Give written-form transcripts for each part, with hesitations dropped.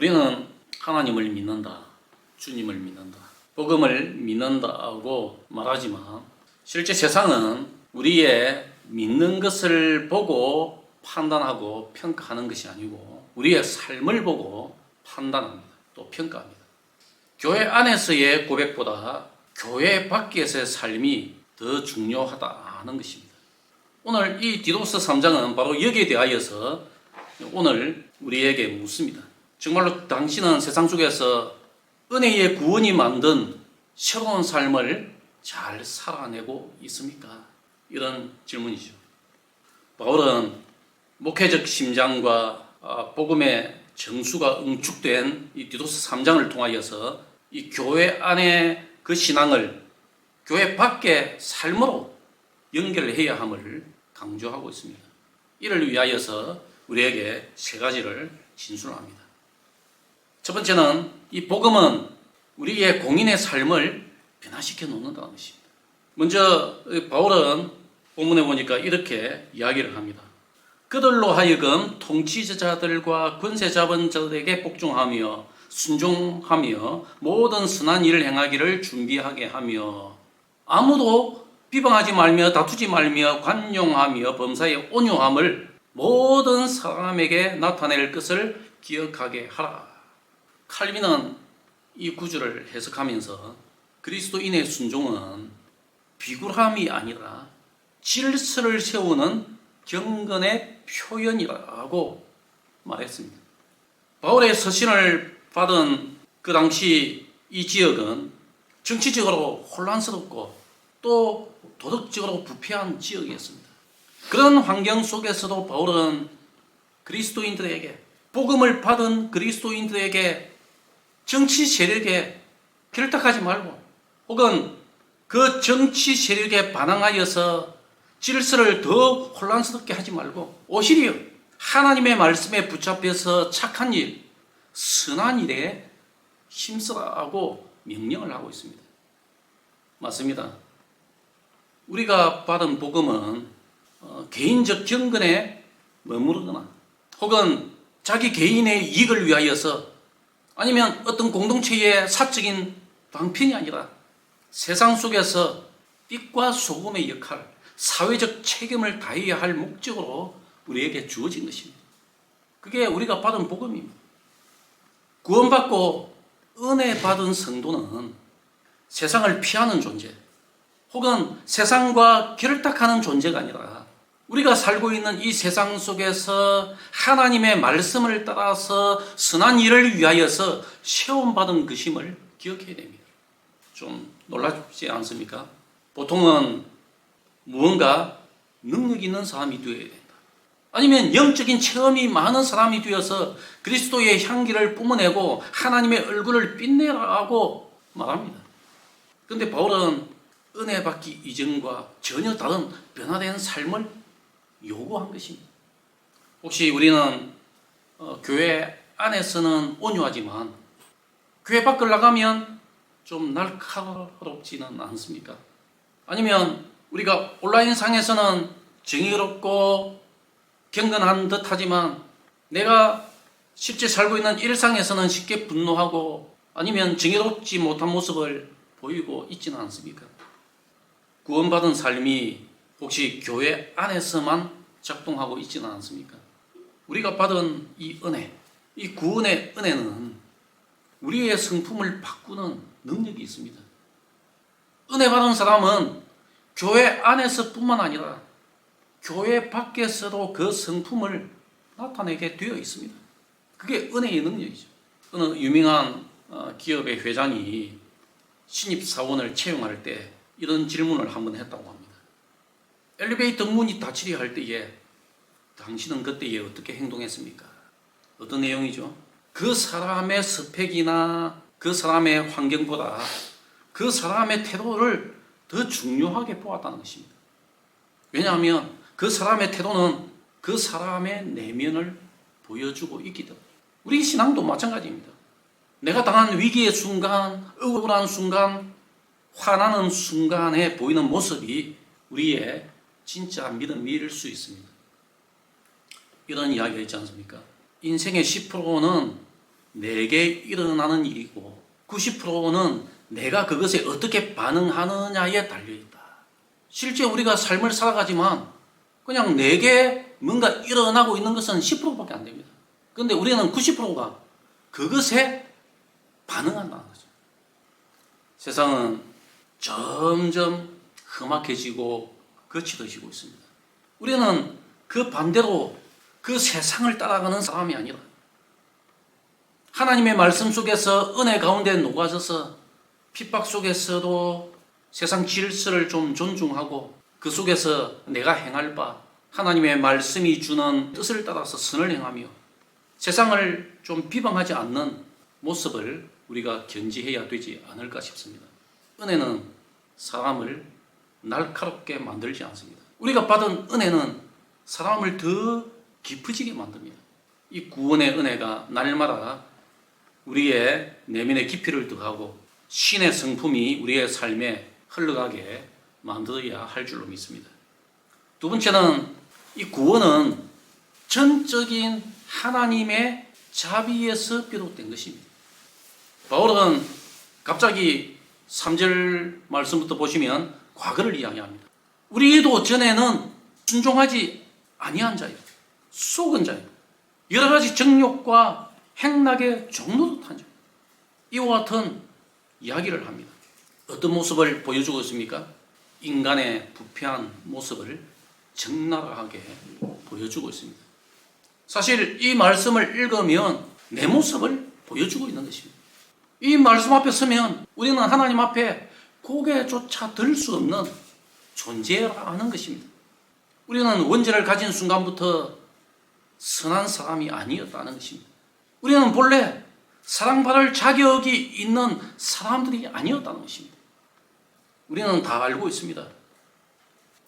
우리는 하나님을 믿는다, 주님을 믿는다, 복음을 믿는다고 말하지만 실제 세상은 우리의 믿는 것을 보고 판단하고 평가하는 것이 아니고 우리의 삶을 보고 판단합니다. 또 평가합니다. 교회 안에서의 고백보다 교회 밖에서의 삶이 더 중요하다는 것입니다. 오늘 이 디도스 3장은 바로 여기에 대하여서 오늘 우리에게 묻습니다. 정말로 당신은 세상 속에서 은혜의 구원이 만든 새로운 삶을 잘 살아내고 있습니까? 이런 질문이죠. 바울은 목회적 심장과 복음의 정수가 응축된 이 디도스 3장을 통하여서 이 교회 안의 그 신앙을 교회 밖의 삶으로 연결해야 함을 강조하고 있습니다. 이를 위하여서 우리에게 세 가지를 진술합니다. 첫 번째는 이 복음은 우리의 공인의 삶을 변화시켜 놓는다는 것입니다. 먼저 바울은 본문에 보니까 이렇게 이야기를 합니다. 그들로 하여금 통치자들과 권세 잡은 자들에게 복종하며 순종하며 모든 선한 일을 행하기를 준비하게 하며 아무도 비방하지 말며 다투지 말며 관용하며 범사에 온유함을 모든 사람에게 나타낼 것을 기억하게 하라. 칼빈은 이 구절을 해석하면서 그리스도인의 순종은 비굴함이 아니라 질서를 세우는 경건의 표현이라고 말했습니다. 바울의 서신을 받은 그 당시 이 지역은 정치적으로 혼란스럽고 또 도덕적으로 부패한 지역이었습니다. 그런 환경 속에서도 바울은 그리스도인들에게 복음을 받은 그리스도인들에게 정치 세력에 결탁하지 말고 혹은 그 정치 세력에 반항하여서 질서를 더 혼란스럽게 하지 말고 오히려 하나님의 말씀에 붙잡혀서 착한 일, 선한 일에 힘쓰라고 명령을 하고 있습니다. 맞습니다. 우리가 받은 복음은 개인적 경건에 머무르거나 혹은 자기 개인의 이익을 위하여서 아니면 어떤 공동체의 사적인 방편이 아니라 세상 속에서 빛과 소금의 역할, 사회적 책임을 다해야 할 목적으로 우리에게 주어진 것입니다. 그게 우리가 받은 복음입니다. 구원받고 은혜 받은 성도는 세상을 피하는 존재 혹은 세상과 결탁하는 존재가 아니라 우리가 살고 있는 이 세상 속에서 하나님의 말씀을 따라서 선한 일을 위하여서 세움받은 것임을 기억해야 됩니다. 좀 놀랍지 않습니까? 보통은 무언가 능력 있는 사람이 되어야 된다. 아니면 영적인 체험이 많은 사람이 되어서 그리스도의 향기를 뿜어내고 하나님의 얼굴을 빛내라고 말합니다. 그런데 바울은 은혜 받기 이전과 전혀 다른 변화된 삶을 요구한 것입니다. 혹시 우리는 교회 안에서는 온유하지만 교회 밖을 나가면 좀 날카롭지는 않습니까? 아니면 우리가 온라인상에서는 정의롭고 경건한 듯 하지만 내가 실제 살고 있는 일상에서는 쉽게 분노하고 아니면 정의롭지 못한 모습을 보이고 있지는 않습니까? 구원받은 삶이 혹시 교회 안에서만 작동하고 있지는 않습니까? 우리가 받은 이 은혜, 이 구원의 은혜는 우리의 성품을 바꾸는 능력이 있습니다. 은혜 받은 사람은 교회 안에서뿐만 아니라 교회 밖에서도 그 성품을 나타내게 되어 있습니다. 그게 은혜의 능력이죠. 어느 유명한 기업의 회장이 신입사원을 채용할 때 이런 질문을 한번 했다고 합니다. 엘리베이터 문이 닫히려 할 때에 당신은 그때에 어떻게 행동했습니까? 어떤 내용이죠? 그 사람의 스펙이나 그 사람의 환경보다 그 사람의 태도를 더 중요하게 보았다는 것입니다. 왜냐하면 그 사람의 태도는 그 사람의 내면을 보여주고 있기 때문에. 우리 신앙도 마찬가지입니다. 내가 당한 위기의 순간, 억울한 순간, 화나는 순간에 보이는 모습이 우리의 진짜 믿음일 수 있습니다. 이런 이야기가 있지 않습니까? 인생의 10%는 내게 일어나는 일이고 90%는 내가 그것에 어떻게 반응하느냐에 달려있다. 실제 우리가 삶을 살아가지만 그냥 내게 뭔가 일어나고 있는 것은 10%밖에 안 됩니다. 그런데 우리는 90%가 그것에 반응한다는 거죠. 세상은 점점 험악해지고 거칠어지고 있습니다. 우리는 그 반대로 그 세상을 따라가는 사람이 아니라 하나님의 말씀 속에서 은혜 가운데 녹아져서 핍박 속에서도 세상 질서를 좀 존중하고 그 속에서 내가 행할 바 하나님의 말씀이 주는 뜻을 따라서 선을 행하며 세상을 좀 비방하지 않는 모습을 우리가 견지해야 되지 않을까 싶습니다. 은혜는 사람을 날카롭게 만들지 않습니다. 우리가 받은 은혜는 사람을 더 깊어지게 만듭니다. 이 구원의 은혜가 날마다 우리의 내면의 깊이를 더하고 신의 성품이 우리의 삶에 흘러가게 만들어야 할 줄로 믿습니다. 두 번째는 이 구원은 전적인 하나님의 자비에서 비롯된 것입니다. 바울은 갑자기 3절 말씀부터 보시면 과거를 이야기합니다. 우리도 전에는 순종하지 아니한 자예요. 속은 자예요. 여러 가지 정욕과 행락의 종로도 탄 자예요. 이와 같은 이야기를 합니다. 어떤 모습을 보여주고 있습니까? 인간의 부패한 모습을 적나라하게 보여주고 있습니다. 사실 이 말씀을 읽으면 내 모습을 보여주고 있는 것입니다. 이 말씀 앞에 서면 우리는 하나님 앞에 고개조차 들 수 없는 존재라는 것입니다. 우리는 원죄를 가진 순간부터 선한 사람이 아니었다는 것입니다. 우리는 본래 사랑받을 자격이 있는 사람들이 아니었다는 것입니다. 우리는 다 알고 있습니다.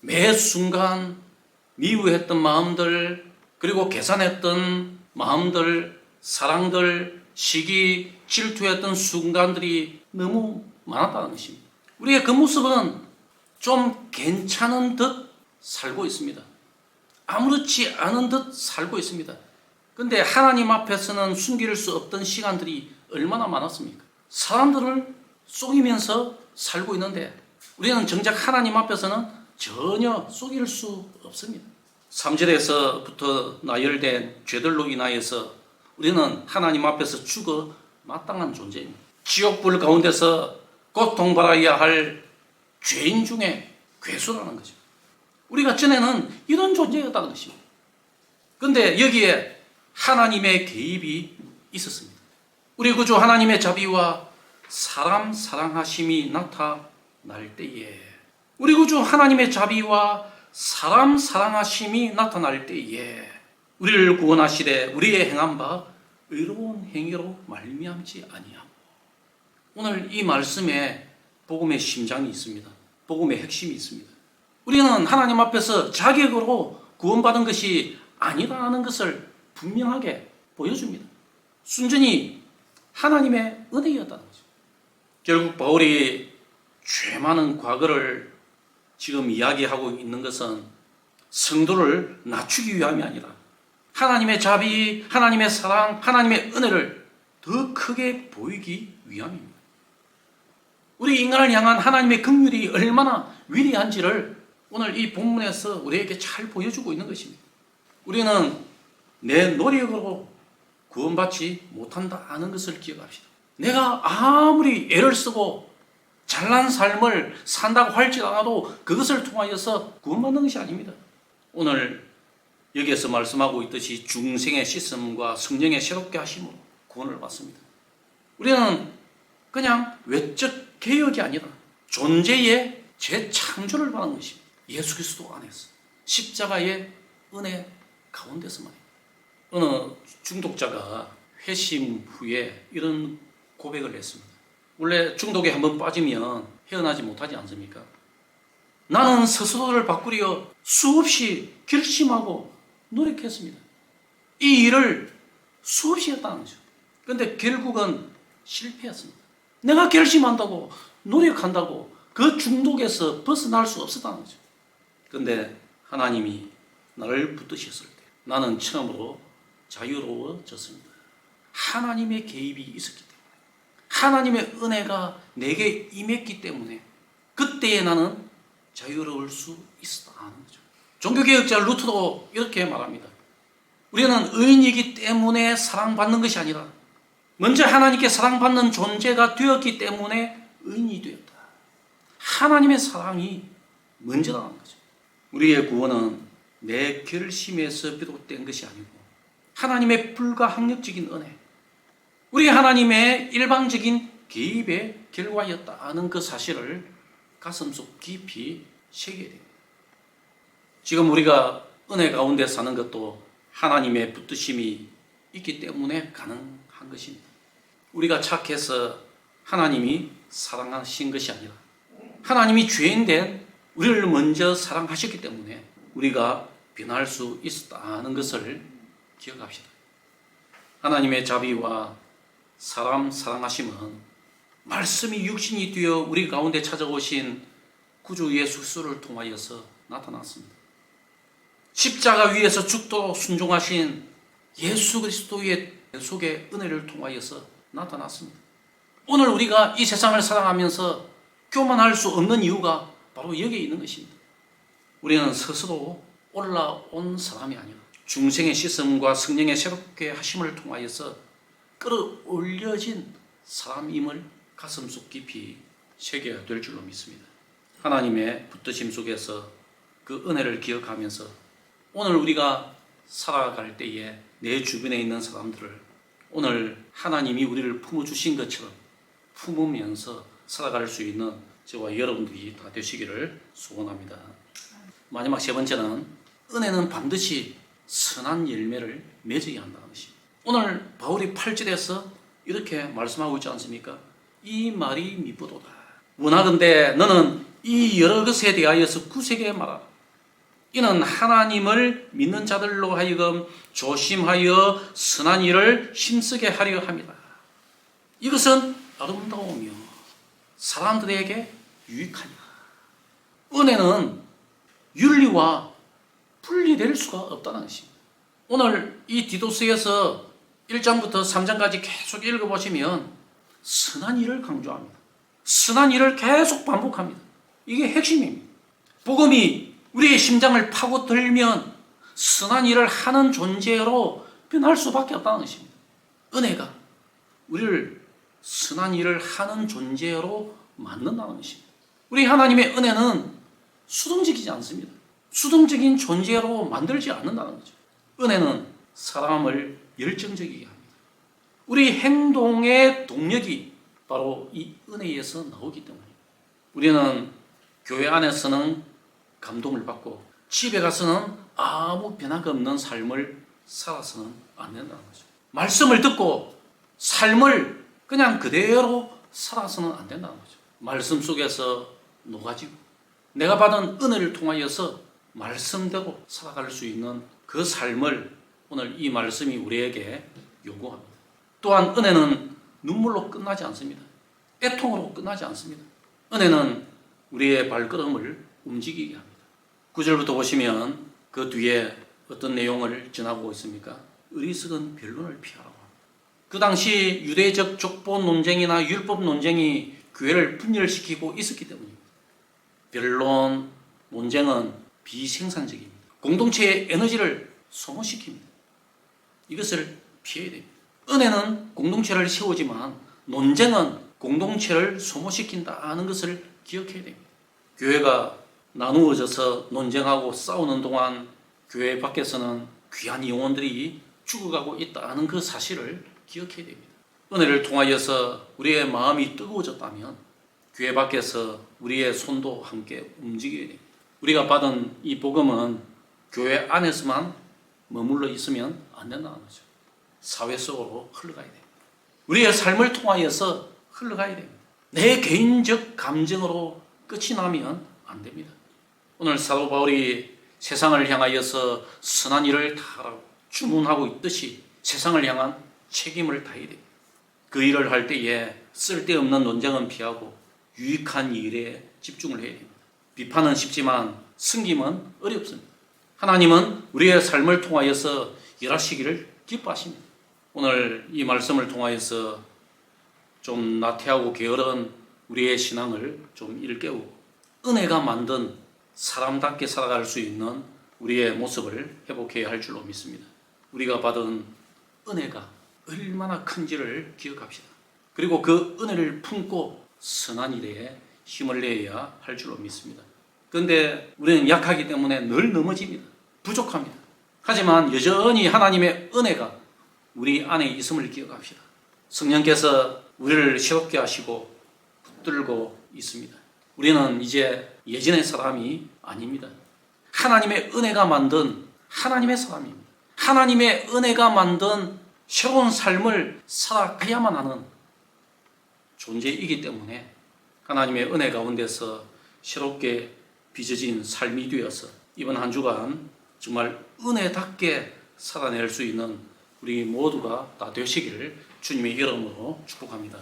매 순간 미워했던 마음들, 그리고 계산했던 마음들, 사랑들, 시기, 질투했던 순간들이 너무 많았다는 것입니다. 우리의 그 모습은 좀 괜찮은 듯 살고 있습니다. 아무렇지 않은 듯 살고 있습니다. 그런데 하나님 앞에서는 숨길 수 없던 시간들이 얼마나 많았습니까? 사람들을 속이면서 살고 있는데 우리는 정작 하나님 앞에서는 전혀 속일 수 없습니다. 3절에서부터 나열된 죄들로 인하여서 우리는 하나님 앞에서 죽어 마땅한 존재입니다. 지옥불 가운데서 고통받아야 할 죄인 중에 괴수라는 거죠. 우리가 전에는 이런 존재였다는 것입니다. 그런데 여기에 하나님의 개입이 있었습니다. 우리 구주 하나님의 자비와 사람 사랑하심이 나타날 때에, 우리 구주 하나님의 자비와 사람 사랑하심이 나타날 때에 우리를 구원하시되 우리의 행한 바 의로운 행위로 말미암지 아니하고. 오늘 이 말씀에 복음의 심장이 있습니다. 복음의 핵심이 있습니다. 우리는 하나님 앞에서 자격으로 구원받은 것이 아니라는 것을 분명하게 보여줍니다. 순전히 하나님의 은혜였다는 거죠. 결국 바울이 죄 많은 과거를 지금 이야기하고 있는 것은 성도를 낮추기 위함이 아니라 하나님의 자비, 하나님의 사랑, 하나님의 은혜를 더 크게 보이기 위함입니다. 우리 인간을 향한 하나님의 긍휼이 얼마나 위대한지를 오늘 이 본문에서 우리에게 잘 보여주고 있는 것입니다. 우리는 내 노력으로 구원받지 못한다는 것을 기억합시다. 내가 아무리 애를 쓰고 잘난 삶을 산다고 할지라도 그것을 통하여서 구원받는 것이 아닙니다. 오늘 여기에서 말씀하고 있듯이 중생의 씻음과 성령의 새롭게 하심으로 구원을 받습니다. 우리는 그냥 외적 개혁이 아니라 존재의 재창조를 받는 것입니다. 예수 그리스도 안에서 십자가의 은혜 가운데서만. 어느 중독자가 회심 후에 이런 고백을 했습니다. 원래 중독에 한번 빠지면 헤어나지 못하지 않습니까? 나는 스스로를 바꾸려 수없이 결심하고 노력했습니다. 이 일을 수없이 했다는 거죠. 그런데 결국은 실패했습니다. 내가 결심한다고 노력한다고 그 중독에서 벗어날 수 없었다는 거죠. 그런데 하나님이 나를 붙드셨을 때 나는 처음으로 자유로워졌습니다. 하나님의 개입이 있었기 때문에, 하나님의 은혜가 내게 임했기 때문에 그때에 나는 자유로울 수 있었다는 거죠. 종교개혁자 루터도 이렇게 말합니다. 우리는 의인이기 때문에 사랑받는 것이 아니라 먼저 하나님께 사랑받는 존재가 되었기 때문에 의인이 되었다. 하나님의 사랑이 먼저라는 거죠. 우리의 구원은 내 결심에서 비롯된 것이 아니고 하나님의 불가항력적인 은혜, 우리 하나님의 일방적인 개입의 결과였다는 그 사실을 가슴속 깊이 새겨야 됩니다. 지금 우리가 은혜 가운데 사는 것도 하나님의 붙드심이 있기 때문에 가능한 것입니다. 우리가 착해서 하나님이 사랑하신 것이 아니라 하나님이 죄인된 우리를 먼저 사랑하셨기 때문에 우리가 변할 수 있었다는 것을 기억합시다. 하나님의 자비와 사람 사랑하심은 말씀이 육신이 되어 우리 가운데 찾아오신 구주 예수 그리스도를 통하여서 나타났습니다. 십자가 위에서 죽도록 순종하신 예수 그리스도의 속의 은혜를 통하여서 나타났습니다. 오늘 우리가 이 세상을 살아가면서 교만할 수 없는 이유가 바로 여기에 있는 것입니다. 우리는 스스로 올라온 사람이 아니라 중생의 씻음과 성령의 새롭게 하심을 통하여서 끌어올려진 사람임을 가슴속 깊이 새겨야 될 줄로 믿습니다. 하나님의 붙드심 속에서 그 은혜를 기억하면서 오늘 우리가 살아갈 때에 내 주변에 있는 사람들을 오늘 하나님이 우리를 품어주신 것처럼 품으면서 살아갈 수 있는 저와 여러분들이 다 되시기를 소원합니다. 마지막 세 번째는 은혜는 반드시 선한 열매를 맺어야 한다는 것입니다. 오늘 바울이 8절에서 이렇게 말씀하고 있지 않습니까? 이 말이 미쁘도다. 원하건대 너는 이 여러 것에 대하여서 구세게 말하라. 이는 하나님을 믿는 자들로 하여금 조심하여 선한 일을 힘쓰게 하려 합니다. 이것은 아름다우며 사람들에게 유익하니라. 은혜는 윤리와 분리될 수가 없다는 것입니다. 오늘 이 디도스에서 1장부터 3장까지 계속 읽어보시면 선한 일을 강조합니다. 선한 일을 계속 반복합니다. 이게 핵심입니다. 복음이 우리의 심장을 파고들면 선한 일을 하는 존재로 변할 수밖에 없다는 것입니다. 은혜가 우리를 선한 일을 하는 존재로 만든다는 것입니다. 우리 하나님의 은혜는 수동적이지 않습니다. 수동적인 존재로 만들지 않는다는 거죠. 은혜는 사람을 열정적이게 합니다. 우리 행동의 동력이 바로 이 은혜에서 나오기 때문입니다. 우리는 교회 안에서는 감동을 받고 집에 가서는 아무 변화가 없는 삶을 살아서는 안 된다는 거죠. 말씀을 듣고 삶을 그냥 그대로 살아서는 안 된다는 거죠. 말씀 속에서 녹아지고 내가 받은 은혜를 통하여서 말씀대로 살아갈 수 있는 그 삶을 오늘 이 말씀이 우리에게 요구합니다. 또한 은혜는 눈물로 끝나지 않습니다. 애통으로 끝나지 않습니다. 은혜는 우리의 발걸음을 움직이게 합니다. 9절부터 보시면 그 뒤에 어떤 내용을 전하고 있습니까? 어리석은 변론을 피하라고 합니다. 그 당시 유대적 족보 논쟁이나 율법 논쟁이 교회를 분열시키고 있었기 때문입니다. 변론, 논쟁은 비생산적입니다. 공동체의 에너지를 소모시킵니다. 이것을 피해야 됩니다. 은혜는 공동체를 세우지만 논쟁은 공동체를 소모시킨다는 것을 기억해야 됩니다. 교회가 나누어져서 논쟁하고 싸우는 동안 교회 밖에서는 귀한 영혼들이 죽어가고 있다는 그 사실을 기억해야 됩니다. 은혜를 통하여서 우리의 마음이 뜨거워졌다면 교회 밖에서 우리의 손도 함께 움직여야 됩니다. 우리가 받은 이 복음은 교회 안에서만 머물러 있으면 안 된다는 거죠. 사회 속으로 흘러가야 됩니다. 우리의 삶을 통하여서 흘러가야 됩니다. 내 개인적 감정으로 끝이 나면 안 됩니다. 오늘 사도 바울이 세상을 향하여서 선한 일을 다하라고 주문하고 있듯이 세상을 향한 책임을 다해야 됩니다. 그 일을 할 때에 쓸데없는 논쟁은 피하고 유익한 일에 집중을 해야 됩니다. 비판은 쉽지만 승김은 어렵습니다. 하나님은 우리의 삶을 통하여서 일하시기를 기뻐하십니다. 오늘 이 말씀을 통하여서 좀 나태하고 게으른 우리의 신앙을 좀 일깨우고 은혜가 만든 사람답게 살아갈 수 있는 우리의 모습을 회복해야 할 줄로 믿습니다. 우리가 받은 은혜가 얼마나 큰지를 기억합시다. 그리고 그 은혜를 품고 선한 일에 힘을 내야 할 줄로 믿습니다. 그런데 우리는 약하기 때문에 늘 넘어집니다. 부족합니다. 하지만 여전히 하나님의 은혜가 우리 안에 있음을 기억합시다. 성령께서 우리를 새롭게 하시고 붙들고 있습니다. 우리는 이제 예전의 사람이 아닙니다. 하나님의 은혜가 만든 하나님의 사람입니다. 하나님의 은혜가 만든 새로운 삶을 살아가야만 하는 존재이기 때문에 하나님의 은혜 가운데서 새롭게 빚어진 삶이 되어서 이번 한 주간 정말 은혜답게 살아낼 수 있는 우리 모두가 다 되시기를 주님의 이름으로 축복합니다.